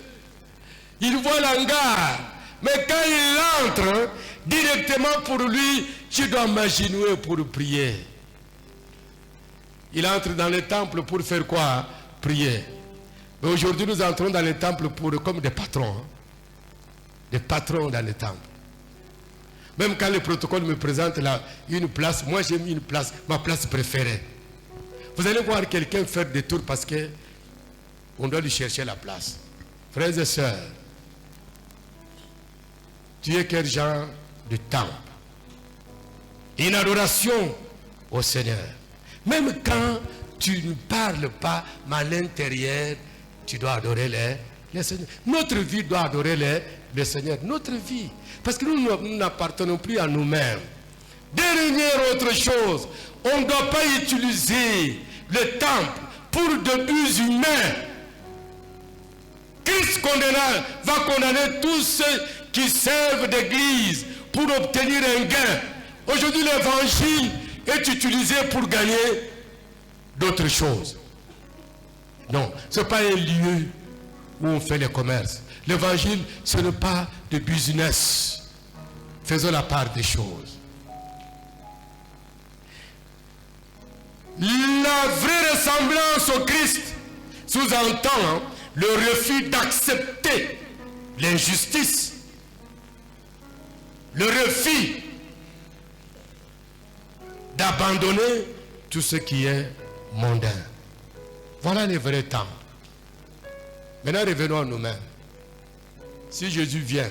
il voit l'hangar. Mais quand il entre, directement pour lui, tu dois m'agenouiller pour prier. Il entre dans le temple pour faire quoi? Prier. Mais aujourd'hui, nous entrons dans le temple comme des patrons. Des patrons dans le temple. Même quand le protocole me présente là, une place, moi j'ai mis une place, ma place préférée. Vous allez voir quelqu'un faire des tours parce que on doit lui chercher la place. Frères et sœurs, tu es quel genre de temple? Une adoration au Seigneur. Même quand tu ne parles pas, mais à l'intérieur, tu dois adorer le Seigneur. Notre vie doit adorer le Seigneur. Notre vie. Parce que nous n'appartenons plus à nous-mêmes. Dernière autre chose, on ne doit pas utiliser le temple pour des buts humains. Christ va condamner tous ceux qui servent d'église pour obtenir un gain. Aujourd'hui, l'évangile est utilisé pour gagner d'autres choses. Non, ce n'est pas un lieu où on fait le commerce. L'évangile, ce n'est pas de business. Faisons la part des choses. La vraie ressemblance au Christ sous-entend le refus d'accepter l'injustice, le refus d'abandonner tout ce qui est mondain. Voilà les vrais temps. Maintenant, revenons à nous-mêmes. Si Jésus vient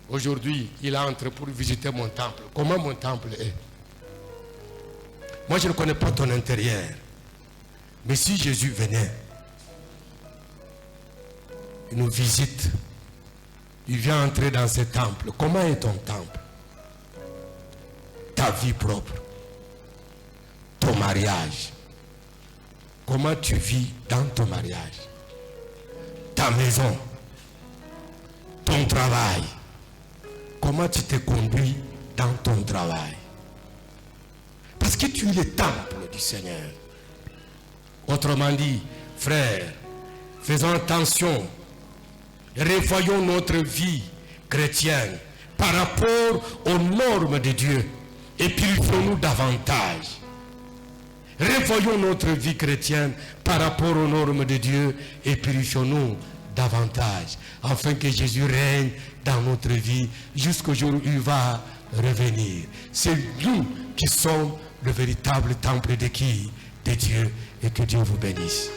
Aujourd'hui, il entre pour visiter mon temple. Comment mon temple est? Moi, je ne connais pas ton intérieur. Mais si Jésus venait, il nous visite, il vient entrer dans ce temple. Comment est ton temple? Ta vie propre, ton mariage. Comment tu vis dans ton mariage? Ta maison, ton travail. Comment tu te conduis dans ton travail? Parce que tu es le temple du Seigneur. Autrement dit, frères, faisons attention. Revoyons notre vie chrétienne par rapport aux normes de Dieu et purifions-nous davantage. Revoyons notre vie chrétienne par rapport aux normes de Dieu et purifions-nous davantage, afin que Jésus règne dans notre vie jusqu'au jour où il va revenir. C'est nous qui sommes le véritable temple de qui? De Dieu, et que Dieu vous bénisse.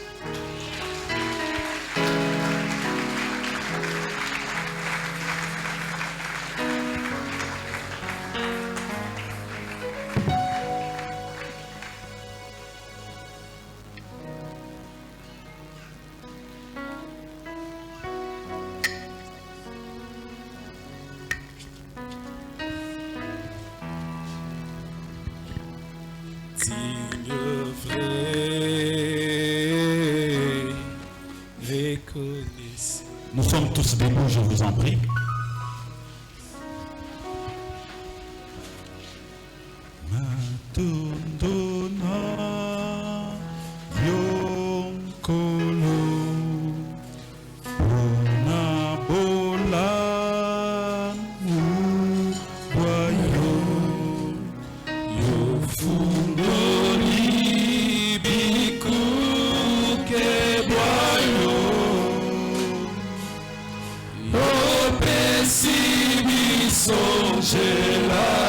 Nous sommes tous debout, je vous en prie. Songez-la.